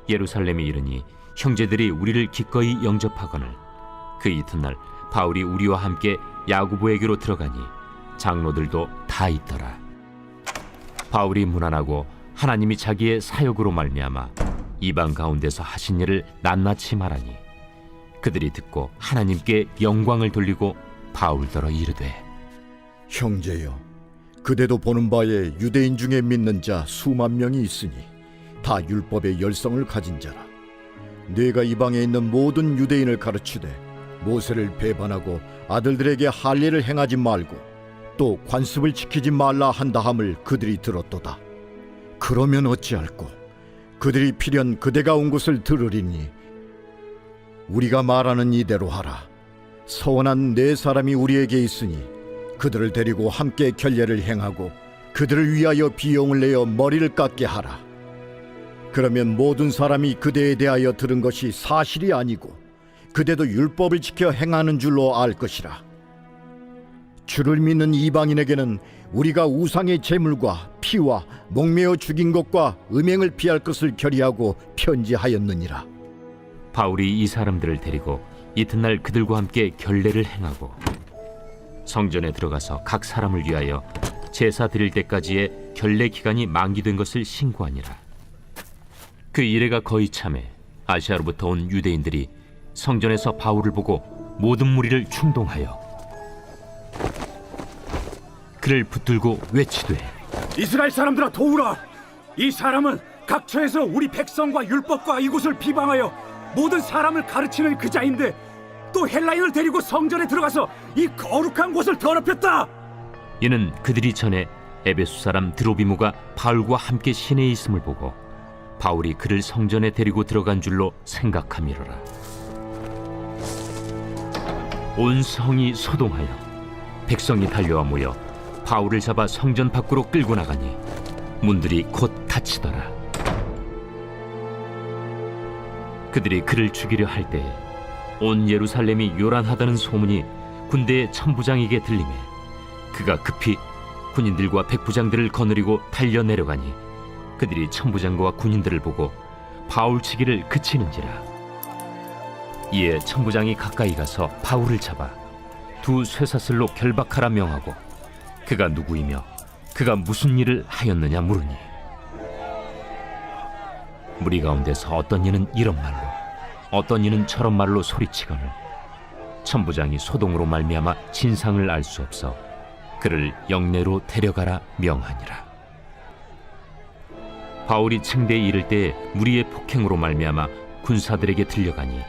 예루살렘에 이르니 형제들이 우리를 기꺼이 영접하거늘 그 이튿날 바울이 우리와 함께 야고보에게로 들어가니 장로들도 다 있더라. 바울이 문안하고 하나님이 자기의 사역으로 말미암아 이방 가운데서 하신 일을 낱낱이 말하니 그들이 듣고 하나님께 영광을 돌리고 바울더러 이르되, 형제여, 그대도 보는 바에 유대인 중에 믿는 자 수만 명이 있으니 다 율법의 열성을 가진 자라. 네가 이방에 있는 모든 유대인을 가르치되 모세를 배반하고 아들들에게 할례를 행하지 말고 또 관습을 지키지 말라 한다함을 그들이 들었도다. 그러면 어찌할꼬? 그들이 필연 그대가 온 곳을 들으리니 우리가 말하는 이대로 하라. 서원한 네 사람이 우리에게 있으니 그들을 데리고 함께 결례를 행하고 그들을 위하여 비용을 내어 머리를 깎게 하라. 그러면 모든 사람이 그대에 대하여 들은 것이 사실이 아니고 그대도 율법을 지켜 행하는 줄로 알 것이라. 주를 믿는 이방인에게는 우리가 우상의 제물과 피와 목매어 죽인 것과 음행을 피할 것을 결의하고 편지하였느니라. 바울이 이 사람들을 데리고 이튿날 그들과 함께 결례를 행하고 성전에 들어가서 각 사람을 위하여 제사 드릴 때까지의 결례 기간이 만기된 것을 신고하니라. 그 이래가 거의 참에 아시아로부터 온 유대인들이 성전에서 바울을 보고 모든 무리를 충동하여 그를 붙들고 외치되, 이스라엘 사람들아 도우라. 이 사람은 각처에서 우리 백성과 율법과 이곳을 비방하여 모든 사람을 가르치는 그 자인데 또 헬라인을 데리고 성전에 들어가서 이 거룩한 곳을 더럽혔다. 이는 그들이 전에 에베소 사람 드로비무가 바울과 함께 시내에 있음을 보고 바울이 그를 성전에 데리고 들어간 줄로 생각함이로라. 온 성이 소동하여 백성이 달려와 모여 바울을 잡아 성전 밖으로 끌고 나가니 문들이 곧 닫히더라. 그들이 그를 죽이려 할 때에 온 예루살렘이 요란하다는 소문이 군대의 천부장에게 들리매 그가 급히 군인들과 백부장들을 거느리고 달려 내려가니 그들이 천부장과 군인들을 보고 바울 치기를 그치는지라. 이에 천부장이 가까이 가서 바울을 잡아 두 쇠사슬로 결박하라 명하고 그가 누구이며 그가 무슨 일을 하였느냐 물으니 무리 가운데서 어떤 이는 이런 말로 어떤 이는 저런 말로 소리치거늘 천부장이 소동으로 말미암아 진상을 알 수 없어 그를 영내로 데려가라 명하니라. 바울이 층대에 이를 때에 무리의 폭행으로 말미암아 군사들에게 들려가니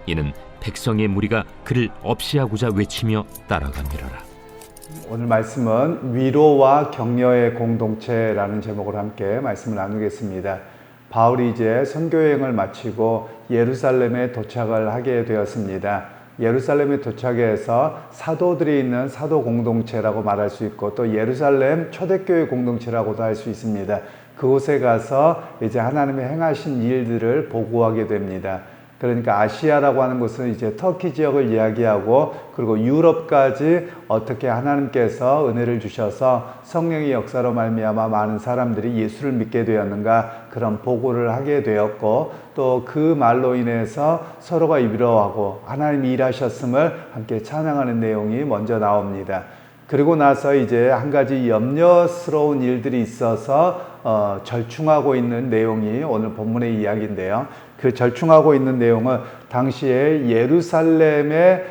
이는 백성의 무리가 그를 없이하고자 외치며 따라가미러라. 오늘 말씀은 위로와 격려의 공동체라는 제목으로 함께 말씀을 나누겠습니다. 바울이 이제 선교여행을 마치고 예루살렘에 도착을 하게 되었습니다. 예루살렘에 도착해서 사도들이 있는 사도 공동체라고 말할 수 있고 또 예루살렘 초대교회 공동체라고도 할 수 있습니다. 그곳에 가서 이제 하나님의 행하신 일들을 보고하게 됩니다. 그러니까 아시아라고 하는 곳은 이제 터키 지역을 이야기하고 그리고 유럽까지 어떻게 하나님께서 은혜를 주셔서 성령의 역사로 말미암아 많은 사람들이 예수를 믿게 되었는가 그런 보고를 하게 되었고 또 그 말로 인해서 서로가 위로하고 하나님이 일하셨음을 함께 찬양하는 내용이 먼저 나옵니다. 그리고 나서 이제 한 가지 염려스러운 일들이 있어서 절충하고 있는 내용이 오늘 본문의 이야기인데요. 그 절충하고 있는 내용은 당시에 예루살렘의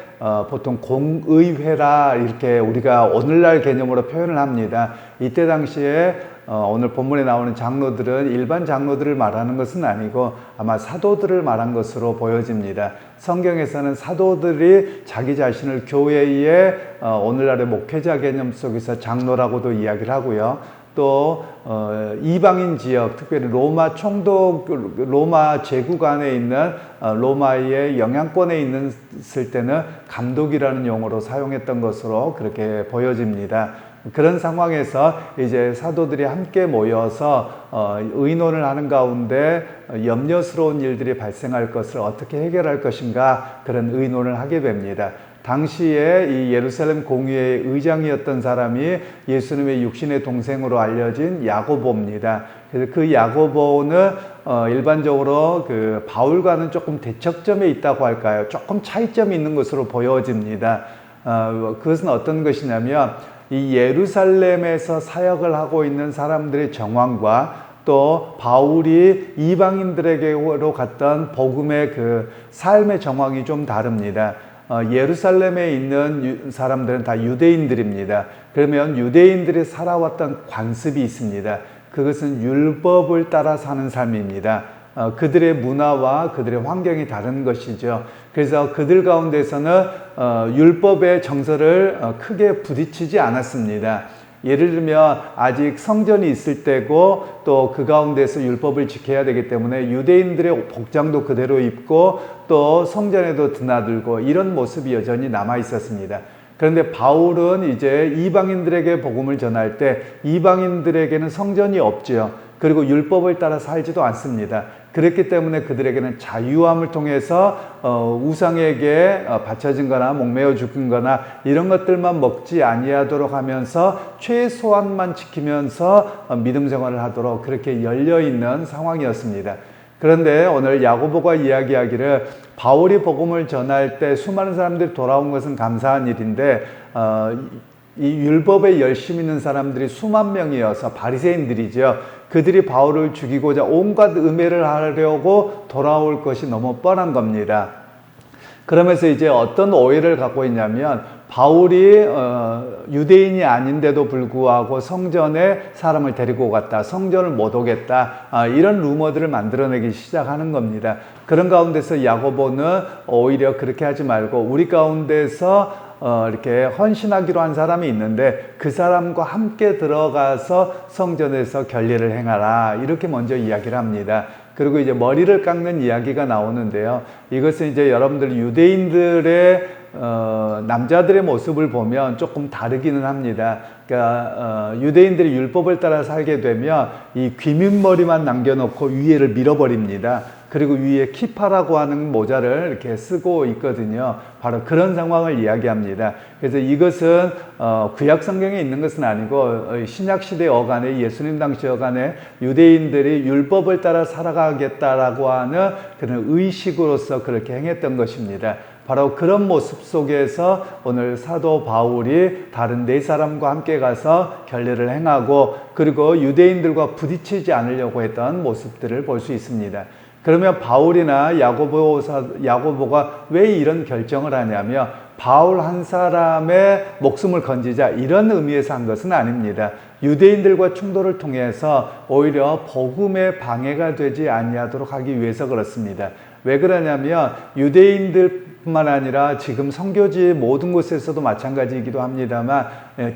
보통 공의회라 이렇게 우리가 오늘날 개념으로 표현을 합니다. 이때 당시에 오늘 본문에 나오는 장로들은 일반 장로들을 말하는 것은 아니고 아마 사도들을 말한 것으로 보여집니다. 성경에서는 사도들이 자기 자신을 교회의 오늘날의 목회자 개념 속에서 장로라고도 이야기를 하고요. 또 이방인 지역, 특별히 로마 총독, 로마 제국 안에 있는 로마의 영향권에 있을 때는 감독이라는 용어로 사용했던 것으로 그렇게 보여집니다. 그런 상황에서 이제 사도들이 함께 모여서 의논을 하는 가운데 염려스러운 일들이 발생할 것을 어떻게 해결할 것인가 그런 의논을 하게 됩니다. 당시에 이 예루살렘 공의회의 의장이었던 사람이 예수님의 육신의 동생으로 알려진 야고보입니다. 그래서 그 야고보는 일반적으로 그 바울과는 조금 대척점에 있다고 할까요? 조금 차이점이 있는 것으로 보여집니다. 그것은 어떤 것이냐면 이 예루살렘에서 사역을 하고 있는 사람들의 정황과 또 바울이 이방인들에게로 갔던 복음의 그 삶의 정황이 좀 다릅니다. 예루살렘에 있는 사람들은 다 유대인들입니다. 그러면 유대인들이 살아왔던 관습이 있습니다. 그것은 율법을 따라 사는 삶입니다. 그들의 문화와 그들의 환경이 다른 것이죠. 그래서 그들 가운데서는 율법의 정서를 크게 부딪히지 않았습니다. 예를 들면 아직 성전이 있을 때고 또 그 가운데서 율법을 지켜야 되기 때문에 유대인들의 복장도 그대로 입고 또 성전에도 드나들고 이런 모습이 여전히 남아 있었습니다. 그런데 바울은 이제 이방인들에게 복음을 전할 때 이방인들에게는 성전이 없죠. 그리고 율법을 따라 살지도 않습니다. 그렇기 때문에 그들에게는 자유함을 통해서 우상에게 바쳐진 거나 목매어 죽은 거나 이런 것들만 먹지 아니하도록 하면서 최소한만 지키면서 믿음 생활을 하도록 그렇게 열려있는 상황이었습니다. 그런데 오늘 야고보가 이야기하기를 바울이 복음을 전할 때 수많은 사람들이 돌아온 것은 감사한 일인데 이 율법에 열심 있는 사람들이 수만 명이어서 바리새인들이죠. 그들이 바울을 죽이고자 온갖 음해를 하려고 돌아올 것이 너무 뻔한 겁니다. 그러면서 이제 어떤 오해를 갖고 있냐면 바울이 유대인이 아닌데도 불구하고 성전에 사람을 데리고 갔다, 성전을 못 오겠다, 이런 루머들을 만들어내기 시작하는 겁니다. 그런 가운데서 야고보는 오히려 그렇게 하지 말고 우리 가운데서 이렇게 헌신하기로 한 사람이 있는데 그 사람과 함께 들어가서 성전에서 결례를 행하라, 이렇게 먼저 이야기를 합니다. 그리고 이제 머리를 깎는 이야기가 나오는데요. 이것은 이제 여러분들 유대인들의 남자들의 모습을 보면 조금 다르기는 합니다. 그러니까 유대인들이 율법을 따라 살게 되면 이 귀밑머리만 남겨놓고 위에를 밀어버립니다. 그리고 위에 키파라고 하는 모자를 이렇게 쓰고 있거든요. 바로 그런 상황을 이야기합니다. 그래서 이것은 구약 성경에 있는 것은 아니고 신약시대 어간에, 예수님 당시 어간에 유대인들이 율법을 따라 살아가겠다라고 하는 그런 의식으로서 그렇게 행했던 것입니다. 바로 그런 모습 속에서 오늘 사도 바울이 다른 네 사람과 함께 가서 결례를 행하고 그리고 유대인들과 부딪히지 않으려고 했던 모습들을 볼 수 있습니다. 그러면 바울이나 야고보가 왜 이런 결정을 하냐면 바울 한 사람의 목숨을 건지자, 이런 의미에서 한 것은 아닙니다. 유대인들과 충돌을 통해서 오히려 복음에 방해가 되지 아니하도록 하기 위해서 그렇습니다. 왜 그러냐면 유대인들뿐만 아니라 지금 선교지의 모든 곳에서도 마찬가지이기도 합니다만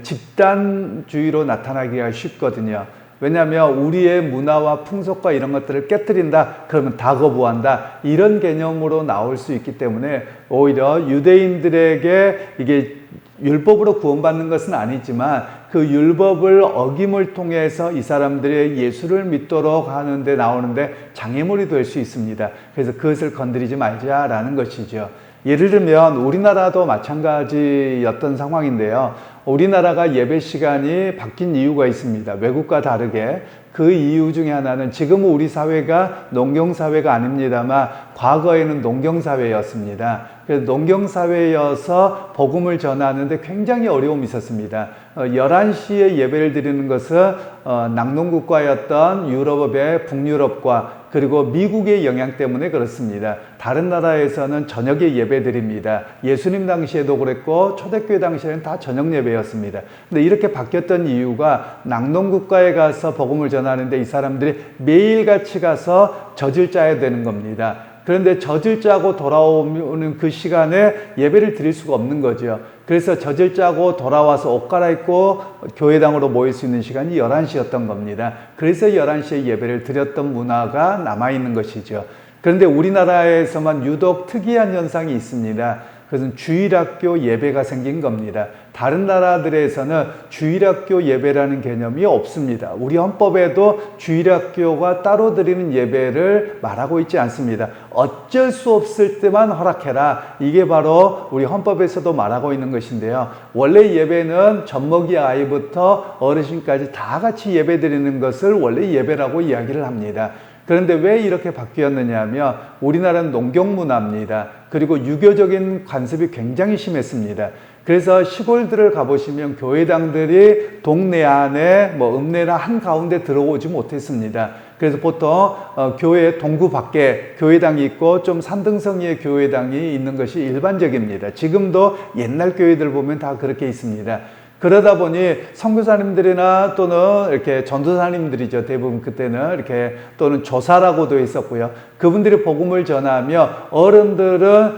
집단주의로 나타나기가 쉽거든요. 왜냐하면 우리의 문화와 풍속과 이런 것들을 깨뜨린다, 그러면 다 거부한다, 이런 개념으로 나올 수 있기 때문에 오히려 유대인들에게 이게 율법으로 구원받는 것은 아니지만 그 율법을 어김을 통해서 이 사람들이 예수를 믿도록 하는데 나오는데 장애물이 될 수 있습니다. 그래서 그것을 건드리지 말자라는 것이죠. 예를 들면 우리나라도 마찬가지였던 상황인데요. 우리나라가 예배 시간이 바뀐 이유가 있습니다. 외국과 다르게. 그 이유 중에 하나는 지금은 우리 사회가 농경사회가 아닙니다만 과거에는 농경사회였습니다. 그래서 농경사회여서 복음을 전하는데 굉장히 어려움이 있었습니다. 11시에 예배를 드리는 것은 낙농국가였던 유럽의 북유럽과 그리고 미국의 영향 때문에 그렇습니다. 다른 나라에서는 저녁에 예배 드립니다. 예수님 당시에도 그랬고 초대교회 당시에는 다 저녁 예배였습니다. 근데 이렇게 바뀌었던 이유가 낙농국가에 가서 복음을 전하는데 이 사람들이 매일같이 가서 젖을 짜야 되는 겁니다. 그런데 젖을 짜고 돌아오는 그 시간에 예배를 드릴 수가 없는 거죠. 그래서 젖을 짜고 돌아와서 옷 갈아입고 교회당으로 모일 수 있는 시간이 11시였던 겁니다. 그래서 11시에 예배를 드렸던 문화가 남아있는 것이죠. 그런데 우리나라에서만 유독 특이한 현상이 있습니다. 그것은 주일학교 예배가 생긴 겁니다. 다른 나라들에서는 주일학교 예배라는 개념이 없습니다. 우리 헌법에도 주일학교가 따로 드리는 예배를 말하고 있지 않습니다. 어쩔 수 없을 때만 허락해라. 이게 바로 우리 헌법에서도 말하고 있는 것인데요. 원래 예배는 젖먹이 아이부터 어르신까지 다 같이 예배 드리는 것을 원래 예배라고 이야기를 합니다. 그런데 왜 이렇게 바뀌었느냐 하면 우리나라는 농경 문화입니다. 그리고 유교적인 관습이 굉장히 심했습니다. 그래서 시골들을 가보시면 교회당들이 동네 안에 읍내나 한가운데 들어오지 못했습니다. 그래서 보통 교회 동구 밖에 교회당이 있고 좀 산등성이의 교회당이 있는 것이 일반적입니다. 지금도 옛날 교회들 보면 다 그렇게 있습니다. 그러다 보니 선교사님들이나 또는 이렇게 전도사님들이죠. 대부분 그때는 이렇게 또는 조사라고도 있었고요. 그분들이 복음을 전하며 어른들은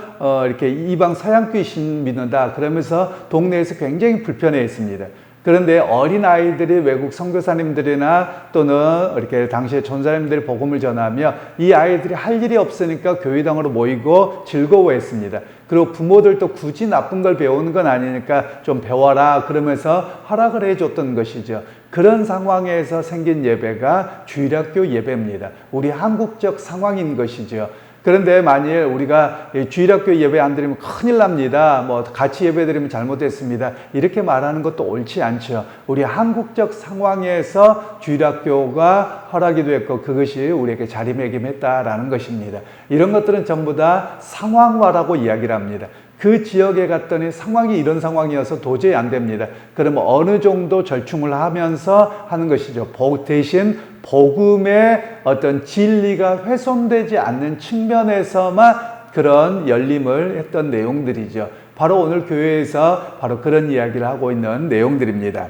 이렇게 이방 서양 귀신 믿는다 그러면서 동네에서 굉장히 불편해 했습니다. 그런데 어린 아이들이 외국 선교사님들이나 또는 이렇게 당시에 전사님들이 복음을 전하며 이 아이들이 할 일이 없으니까 교회당으로 모이고 즐거워했습니다. 그리고 부모들도 굳이 나쁜 걸 배우는 건 아니니까 좀 배워라 그러면서 허락을 해줬던 것이죠. 그런 상황에서 생긴 예배가 주일학교 예배입니다. 우리 한국적 상황인 것이죠. 그런데 만일 우리가 주일학교 예배 안 드리면 큰일 납니다. 같이 예배 드리면 잘못됐습니다. 이렇게 말하는 것도 옳지 않죠. 우리 한국적 상황에서 주일학교가 허락이 됐고 그것이 우리에게 자리매김했다라는 것입니다. 이런 것들은 전부 다 상황화라고 이야기를 합니다. 그 지역에 갔더니 상황이 이런 상황이어서 도저히 안 됩니다. 그러면 어느 정도 절충을 하면서 하는 것이죠. 대신 복음의 어떤 진리가 훼손되지 않는 측면에서만 그런 열림을 했던 내용들이죠. 바로 오늘 교회에서 바로 그런 이야기를 하고 있는 내용들입니다.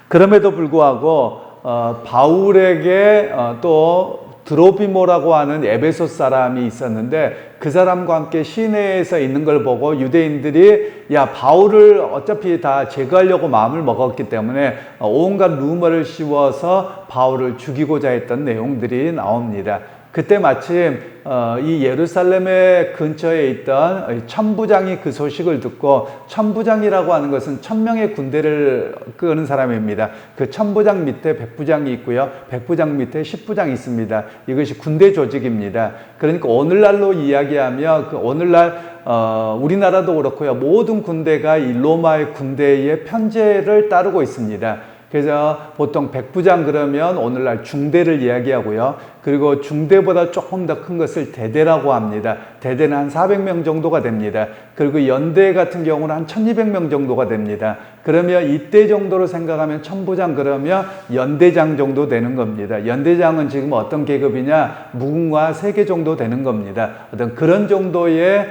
그럼에도 불구하고 바울에게 또 드로비모라고 하는 에베소 사람이 있었는데 그 사람과 함께 시내에서 있는 걸 보고 유대인들이 야 바울을 어차피 다 제거하려고 마음을 먹었기 때문에 온갖 루머를 씌워서 바울을 죽이고자 했던 내용들이 나옵니다. 그때 마침 이 예루살렘의 근처에 있던 천부장이 그 소식을 듣고, 천부장이라고 하는 것은 1000명의 군대를 끄는 사람입니다. 그 천부장 밑에 백부장이 있고요, 백부장 밑에 10부장이 있습니다. 이것이 군대 조직입니다. 그러니까 오늘날로 이야기하면 오늘날 우리나라도 그렇고요, 모든 군대가 이 로마의 군대의 편제를 따르고 있습니다. 그래서 보통 백부장 그러면 오늘날 중대를 이야기하고요. 그리고 중대보다 조금 더 큰 것을 대대라고 합니다. 대대는 한 400명 정도가 됩니다. 그리고 연대 같은 경우는 한 1200명 정도가 됩니다. 그러면 이때 정도로 생각하면 천부장 그러면 연대장 정도 되는 겁니다. 연대장은 지금 어떤 계급이냐, 무궁화 3개 정도 되는 겁니다. 어떤 그런 정도의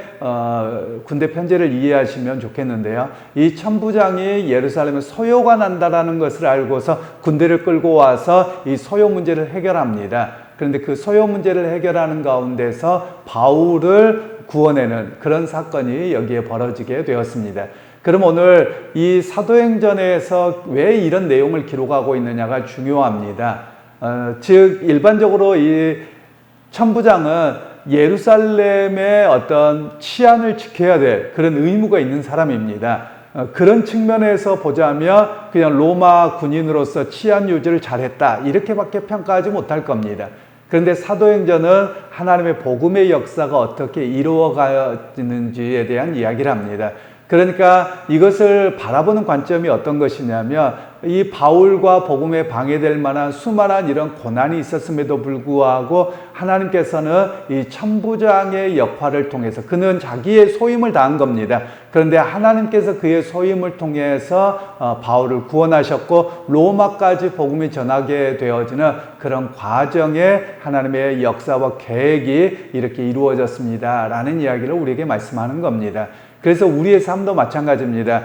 군대 편제를 이해하시면 좋겠는데요. 이 천부장이 예루살렘에 소요가 난다라는 것을 알고서 군대를 끌고 와서 이 소요 문제를 해결합니다. 그런데 그 소요 문제를 해결하는 가운데서 바울을 구원하는 그런 사건이 여기에 벌어지게 되었습니다. 그럼 오늘 이 사도행전에서 왜 이런 내용을 기록하고 있느냐가 중요합니다. 즉 일반적으로 이 천부장은 예루살렘의 어떤 치안을 지켜야 될 그런 의무가 있는 사람입니다. 그런 측면에서 보자면 그냥 로마 군인으로서 치안 유지를 잘했다 이렇게밖에 평가하지 못할 겁니다. 그런데 사도행전은 하나님의 복음의 역사가 어떻게 이루어가는지에 대한 이야기를 합니다. 그러니까 이것을 바라보는 관점이 어떤 것이냐면, 이 바울과 복음에 방해될 만한 수많은 이런 고난이 있었음에도 불구하고 하나님께서는 이 천부장의 역할을 통해서, 그는 자기의 소임을 다한 겁니다. 그런데 하나님께서 그의 소임을 통해서 바울을 구원하셨고 로마까지 복음이 전하게 되어지는 그런 과정에 하나님의 역사와 계획이 이렇게 이루어졌습니다 라는 이야기를 우리에게 말씀하는 겁니다. 그래서 우리의 삶도 마찬가지입니다.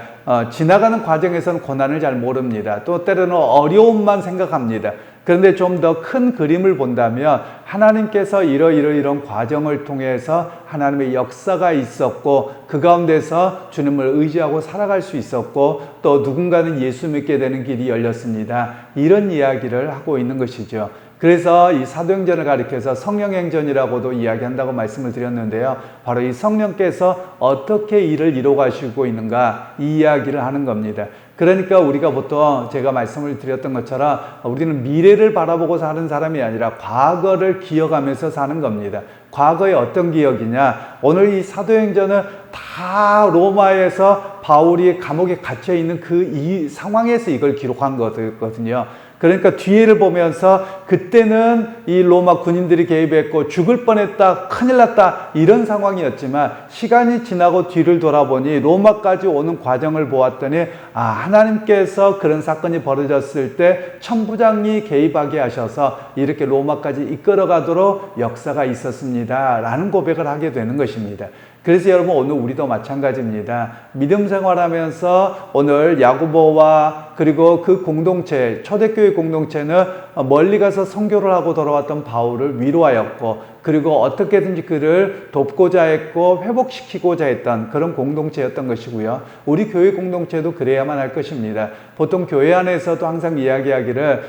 지나가는 과정에서는 고난을 잘 모릅니다. 또 때로는 어려움만 생각합니다. 그런데 좀 더 큰 그림을 본다면 하나님께서 이런 과정을 통해서 하나님의 역사가 있었고, 그 가운데서 주님을 의지하고 살아갈 수 있었고, 또 누군가는 예수 믿게 되는 길이 열렸습니다. 이런 이야기를 하고 있는 것이죠. 그래서 이 사도행전을 가리켜서 성령행전이라고도 이야기한다고 말씀을 드렸는데요. 바로 이 성령께서 어떻게 일을 이루어가시고 있는가 이 이야기를 하는 겁니다. 그러니까 우리가 보통 제가 말씀을 드렸던 것처럼 우리는 미래를 바라보고 사는 사람이 아니라 과거를 기억하면서 사는 겁니다. 과거의 어떤 기억이냐? 오늘 이 사도행전은 다 로마에서 바울이 감옥에 갇혀 있는 이 상황에서 이걸 기록한 거거든요. 그러니까 뒤에를 보면서 그때는 이 로마 군인들이 개입했고 죽을 뻔했다, 큰일 났다 이런 상황이었지만 시간이 지나고 뒤를 돌아보니 로마까지 오는 과정을 보았더니 하나님께서 그런 사건이 벌어졌을 때 천부장이 개입하게 하셔서 이렇게 로마까지 이끌어가도록 역사가 있었습니다 라는 고백을 하게 되는 것입니다. 그래서 여러분 오늘 우리도 마찬가지입니다. 믿음 생활하면서 오늘 야고보와 그리고 그 공동체, 초대교회 공동체는 멀리 가서 선교를 하고 돌아왔던 바울을 위로하였고 그리고 어떻게든지 그를 돕고자 했고 회복시키고자 했던 그런 공동체였던 것이고요. 우리 교회 공동체도 그래야만 할 것입니다. 보통 교회 안에서도 항상 이야기하기를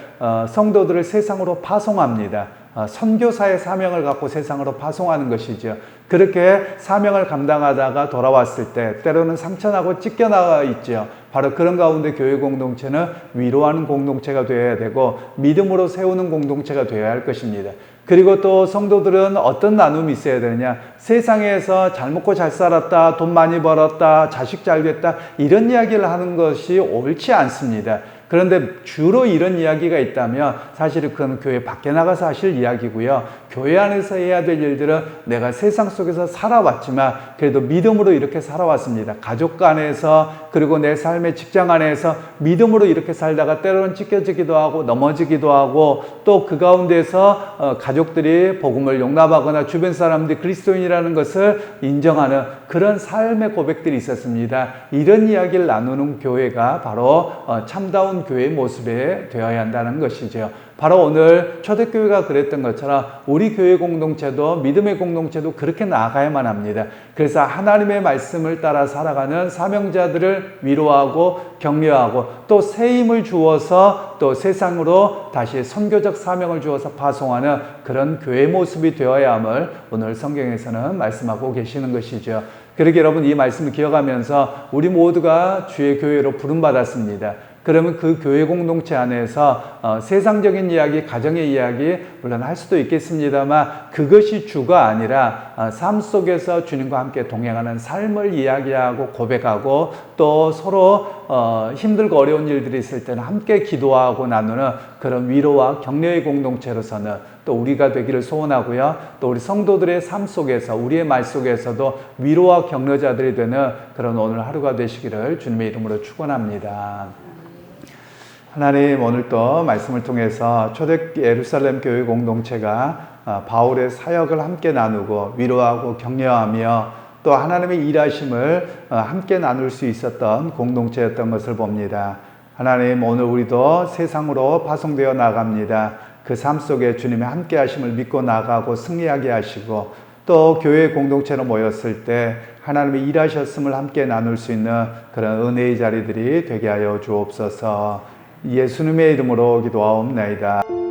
성도들을 세상으로 파송합니다. 선교사의 사명을 갖고 세상으로 파송하는 것이죠. 그렇게 사명을 감당하다가 돌아왔을 때 때로는 상처나고 찢겨나가 있죠. 바로 그런 가운데 교회 공동체는 위로하는 공동체가 되어야 되고 믿음으로 세우는 공동체가 되어야 할 것입니다. 그리고 또 성도들은 어떤 나눔이 있어야 되느냐? 세상에서 잘 먹고 잘 살았다, 돈 많이 벌었다, 자식 잘 됐다 이런 이야기를 하는 것이 옳지 않습니다. 그런데 주로 이런 이야기가 있다면 사실은 그건 교회 밖에 나가서 하실 이야기고요. 교회 안에서 해야 될 일들은 내가 세상 속에서 살아왔지만 그래도 믿음으로 이렇게 살아왔습니다. 가족 간에서 그리고 내 삶의 직장 안에서 믿음으로 이렇게 살다가 때로는 찢겨지기도 하고 넘어지기도 하고 또 그 가운데서 가족들이 복음을 용납하거나 주변 사람들이 그리스도인이라는 것을 인정하는 그런 삶의 고백들이 있었습니다. 이런 이야기를 나누는 교회가 바로 참다운 교회의 모습에 되어야 한다는 것이죠. 바로 오늘 초대교회가 그랬던 것처럼 우리 교회 공동체도 믿음의 공동체도 그렇게 나아가야만 합니다. 그래서 하나님의 말씀을 따라 살아가는 사명자들을 위로하고 격려하고 또 새 힘을 주어서 또 세상으로 다시 선교적 사명을 주어서 파송하는 그런 교회 모습이 되어야 함을 오늘 성경에서는 말씀하고 계시는 것이죠. 그러게 여러분 이 말씀을 기억하면서 우리 모두가 주의 교회로 부름받았습니다. 그러면 그 교회 공동체 안에서 세상적인 이야기, 가정의 이야기 물론 할 수도 있겠습니다만 그것이 주가 아니라 삶 속에서 주님과 함께 동행하는 삶을 이야기하고 고백하고 또 서로 힘들고 어려운 일들이 있을 때는 함께 기도하고 나누는 그런 위로와 격려의 공동체로서는 또 우리가 되기를 소원하고요. 또 우리 성도들의 삶 속에서 우리의 말 속에서도 위로와 격려자들이 되는 그런 오늘 하루가 되시기를 주님의 이름으로 축원합니다. 하나님 오늘 또 말씀을 통해서 초대 예루살렘 교회 공동체가 바울의 사역을 함께 나누고 위로하고 격려하며 또 하나님의 일하심을 함께 나눌 수 있었던 공동체였던 것을 봅니다. 하나님 오늘 우리도 세상으로 파송되어 나갑니다. 그 삶 속에 주님의 함께 하심을 믿고 나가고 승리하게 하시고 또 교회 공동체로 모였을 때 하나님의 일하셨음을 함께 나눌 수 있는 그런 은혜의 자리들이 되게 하여 주옵소서. 예수님의 이름으로 기도하옵나이다.